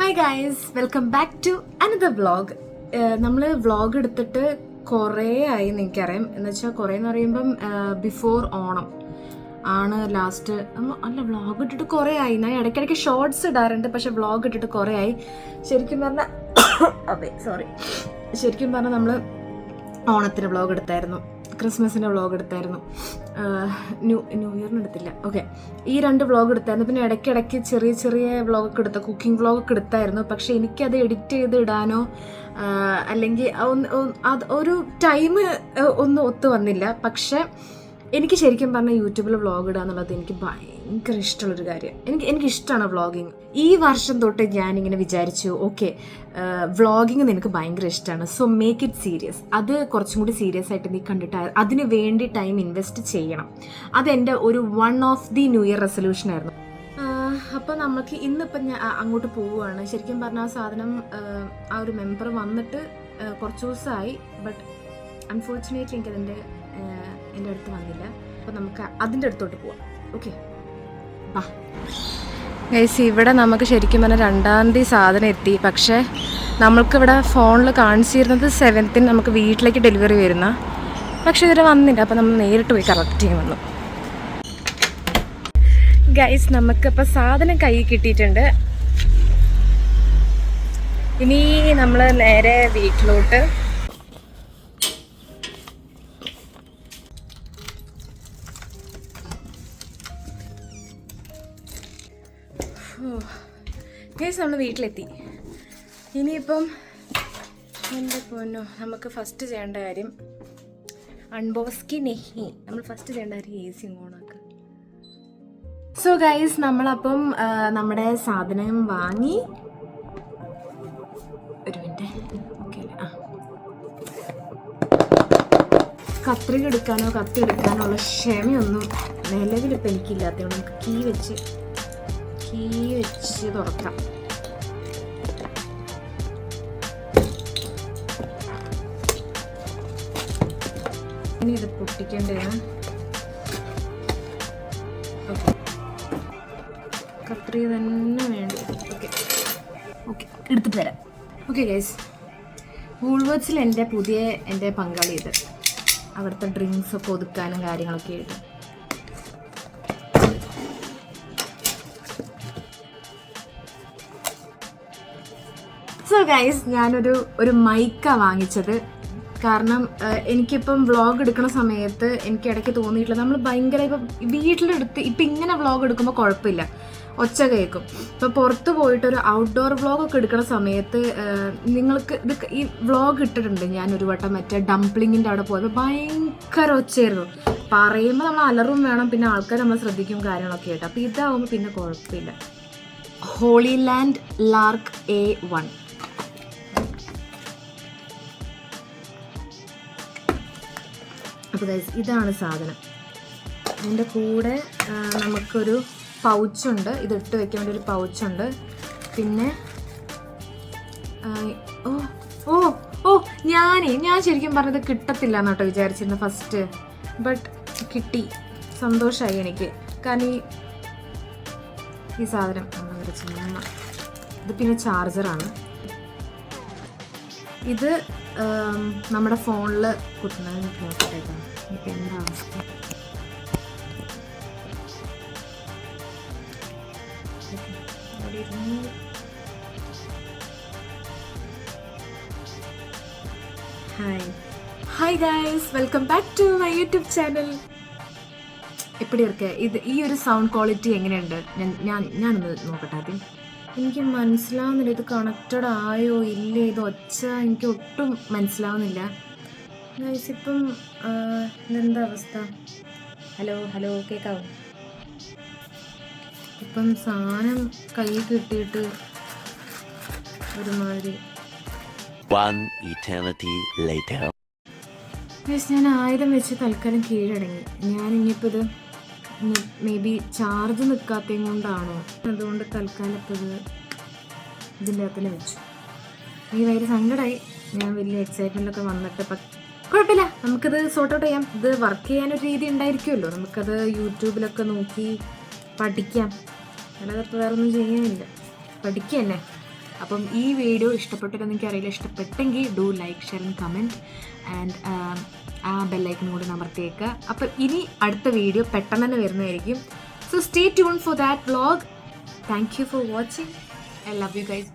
Hi guys, welcome back to another vlog. നമ്മൾ vlog എടുത്തിട്ട് കുറേ ആയി എനിക്കറിയാം. എന്ന് വെച്ചാൽ കുറേ എന്ന് പറയുമ്പം ബിഫോർ ഓണം ആണ് ലാസ്റ്റ്. അല്ല, വ്ളോഗ് ഇട്ടിട്ട് കുറേ ആയി. ഞാൻ ഇടയ്ക്കിടയ്ക്ക് ഷോർട്സ് ഇടാറുണ്ട്, പക്ഷെ വ്ളോഗ് ഇട്ടിട്ട് കുറേ ആയി. ശരിക്കും പറഞ്ഞാൽ ശരിക്കും പറഞ്ഞാൽ നമ്മൾ ഓണത്തിന് വ്ളോഗ് എടുത്തായിരുന്നു, ക്രിസ്മസിൻ്റെ വ്ളോഗ് എടുത്തായിരുന്നു, ന്യൂ ഇയറിന് എടുത്തില്ല. ഓക്കെ, ഈ 2 വ്ളോഗ് എടുത്തായിരുന്നു. പിന്നെ ഇടയ്ക്കിടയ്ക്ക് ചെറിയ ചെറിയ വ്ളോഗൊക്കെ എടുത്ത, കുക്കിംഗ് വ്ളോഗൊക്കെ എടുത്തായിരുന്നു. പക്ഷെ എനിക്കത് എഡിറ്റ് ചെയ്ത് ഇടാനോ അല്ലെങ്കിൽ അത് ഒരു ടൈം ഒന്നും ഒത്തു വന്നില്ല. പക്ഷെ എനിക്ക് ശരിക്കും പറഞ്ഞാൽ യൂട്യൂബിൽ വ്ളോഗ് ഇടുക എന്നുള്ളത് എനിക്ക് ഭയങ്കര ഇഷ്ടമുള്ളൊരു കാര്യം. എനിക്കിഷ്ടമാണ് വ്ളോഗിങ്. ഈ വർഷം തൊട്ട് ഞാനിങ്ങനെ വിചാരിച്ചു, ഓക്കെ, വ്ളോഗിങ് നിനക്ക് ഭയങ്കര ഇഷ്ടമാണ്, സോ മേക്ക് ഇറ്റ് സീരിയസ്. അത് കുറച്ചും കൂടി സീരിയസ് ആയിട്ട് നീ കണ്ടിട്ട് അതിന് വേണ്ടി ടൈം ഇൻവെസ്റ്റ് ചെയ്യണം. അതെൻ്റെ ഒരു one of the new year resolution ആയിരുന്നു. അപ്പോൾ നമുക്ക് ഇന്നിപ്പം ഞാൻ അങ്ങോട്ട് പോവുകയാണ്. ശരിക്കും പറഞ്ഞാൽ ആ സാധനം, ആ ഒരു മെമ്പർ വന്നിട്ട് കുറച്ച് ദിവസമായി. ബട്ട് അൺഫോർച്ചുനേറ്റ്ലി എനിക്കതിൻ്റെ എൻ്റെ അടുത്ത് വന്നില്ല. അപ്പോൾ നമുക്ക് അതിൻ്റെ അടുത്തോട്ട് പോവാം. ഓക്കെ, ബാ ഗൈസ്. ഇവിടെ നമുക്ക് ശരിക്കും പറഞ്ഞാൽ 2-ാം തീയതി സാധനം എത്തി. പക്ഷേ നമ്മൾക്കിവിടെ ഫോണിൽ കാണിച്ചിരുന്നത് 7th നമുക്ക് വീട്ടിലേക്ക് ഡെലിവറി വരുന്ന, പക്ഷെ ഇതുവരെ വന്നില്ല. അപ്പോൾ നമ്മൾ നേരിട്ട് പോയി കളക്ട് ചെയ്യാൻ വന്നു. ഗൈസ്, നമുക്കിപ്പോൾ സാധനം കയ്യിൽ കിട്ടിയിട്ടുണ്ട്. ഇനി നമ്മൾ നേരെ വീട്ടിലോട്ട്. ഗൈസ്, നമ്മൾ വീട്ടിലെത്തി. ഇനിയിപ്പം എൻ്റെ പൊന്നോ, നമുക്ക് ഫസ്റ്റ് ചെയ്യേണ്ട കാര്യം അൺബോക്സ് നെഹി. നമ്മൾ ഫസ്റ്റ് ചെയ്യേണ്ട കാര്യം AC ഓണാക്കുക. സോ ഗൈസ്, നമ്മളപ്പം നമ്മുടെ സാധനം വാങ്ങി. ഒരു മിനിറ്റ്. ഓക്കെ അല്ലേ? കത്രിക എടുക്കാനോ കത്തി എടുക്കാനോ ഉള്ള ക്ഷമയൊന്നും നിലവിലിപ്പോൾ എനിക്കില്ലാത്തതുകൊണ്ട് നമുക്ക് കീ വെച്ച് തുറക്കാം. ഇനി ഇത് പൊട്ടിക്കേണ്ടതാണ്. ഓക്കെ, കത്രിക തന്നെ വേണ്ടി. ഓക്കെ, എടുത്തിട്ട് തരാം. ഓക്കെ ഗൈസ്, വൂൾവർട്സിൽ എൻ്റെ പങ്കാളി ഇത്. അവിടുത്തെ ഡ്രിങ്ക്സൊക്കെ ഒതുക്കാനും കാര്യങ്ങളൊക്കെ ആയിട്ട്. സോ ഗൈസ്, ഞാനൊരു മൈക്കാണ് വാങ്ങിച്ചത്. കാരണം എനിക്കിപ്പം വ്ളോഗ് എടുക്കുന്ന സമയത്ത് എനിക്ക് ഇടയ്ക്ക് തോന്നിയിട്ടില്ല, നമ്മൾ ഭയങ്കര ഇപ്പം വീട്ടിലെടുത്ത് ഇപ്പം ഇങ്ങനെ വ്ളോഗ് എടുക്കുമ്പോൾ കുഴപ്പമില്ല, ഒച്ച കേൾക്കും. ഇപ്പോൾ പുറത്ത് പോയിട്ടൊരു ഔട്ട്ഡോർ വ്ളോഗൊക്കെ എടുക്കുന്ന സമയത്ത് നിങ്ങൾക്ക് ഈ വ്ളോഗ് ഇട്ടിട്ടുണ്ട് ഞാനൊരു വട്ടം. മറ്റേ ഡംപ്ലിങ്ങിൻ്റെ അവിടെ പോയപ്പോൾ ഭയങ്കര ഒച്ചയായിരുന്നു. പറയുമ്പോൾ നമ്മൾ അലറും വേണം, പിന്നെ ആൾക്കാർ നമ്മൾ ശ്രദ്ധിക്കും കാര്യങ്ങളൊക്കെ ആയിട്ട്. അപ്പോൾ ഇതാവുമ്പോൾ പിന്നെ കുഴപ്പമില്ല. Holy land lark A1. അപ്പോൾ ഗൈസ്, ഇതാണ് സാധനം. അതിൻ്റെ കൂടെ നമുക്കൊരു പൗച്ചുണ്ട്, ഇതിട്ട് വെക്കാൻ വേണ്ടി ഒരു പൗച്ചുണ്ട്. പിന്നെ ഞാൻ ശരിക്കും പറഞ്ഞത് കിട്ടത്തില്ല എന്നാട്ടോ വിചാരിച്ചിരുന്നു ഫസ്റ്റ്. ബട്ട് കിട്ടി, സന്തോഷമായി എനിക്ക്. കാരണം ഈ സാധനം ഇത് പിന്നെ ചാർജറാണ്. ഇത് നമ്മുടെ ഫോണിൽ കുത്തുന്നത് നോക്കിയിട്ടേക്കാം. ഇപ്പം എന്താ അവസ്ഥ? Hi guys, welcome back to my YouTube channel. എപ്പടി ഇരിക്കെ? ഈ ഒരു സൗണ്ട് ക്വാളിറ്റി എങ്ങനെയുണ്ട്? ഞാനൊന്ന് നോക്കട്ടെ ആദ്യം. എനിക്ക് മനസ്സിലാവുന്നില്ല, ഇത് കണക്റ്റഡ് ആയോ ഇല്ലേ, ഇത് ഒച്ച എനിക്ക് ഒട്ടും മനസ്സിലാവുന്നില്ല ഗൈസ്. ഇപ്പം ഇതെന്താ അവസ്ഥ? ഹലോ കേൾക്കാവോ? ഇപ്പം സാധനം കയ്യിൽ കിട്ടിയിട്ട് ഒരുമാതിരി. ഞാൻ 1000 വെച്ച് തൽക്കാലം കീഴടങ്ങി. ഞാൻ ഇനിയിപ്പോൾ ഇത് മേ ബി ചാർജ് നിൽക്കാത്തതും കൊണ്ടാണോ, അതുകൊണ്ട് തൽക്കാലം ഇപ്പോൾ ഇതിൻ്റെ അകത്തിൽ വെച്ചു. എനിക്ക് ഭയങ്കര സങ്കടമായി. ഞാൻ വലിയ എക്സൈറ്റ്മെൻറ്റൊക്കെ വന്നിട്ട് കുഴപ്പമില്ല, നമുക്കിത് സോർട്ട് ഔട്ട് ചെയ്യാം. ഇത് വർക്ക് ചെയ്യാനൊരു രീതി ഉണ്ടായിരിക്കുമല്ലോ, നമുക്കത് യൂട്യൂബിലൊക്കെ നോക്കി പഠിക്കാം. അല്ലാതെ ഇപ്പോൾ വേറെ ഒന്നും ചെയ്യാനില്ല, പഠിക്കുക തന്നെ. അപ്പം ഈ വീഡിയോ ഇഷ്ടപ്പെട്ടിട്ടെന്ന് എനിക്കറിയില്ല. ഇഷ്ടപ്പെട്ടെങ്കിൽ do like, share and comment and ആ ബെല്ലൈക്കൺ കൂടി അമർത്തിയേക്കുക. അപ്പം ഇനി അടുത്ത വീഡിയോ പെട്ടെന്ന് തന്നെ വരുന്നതായിരിക്കും. So stay tune for that vlog. Thank you for watching. I love you guys.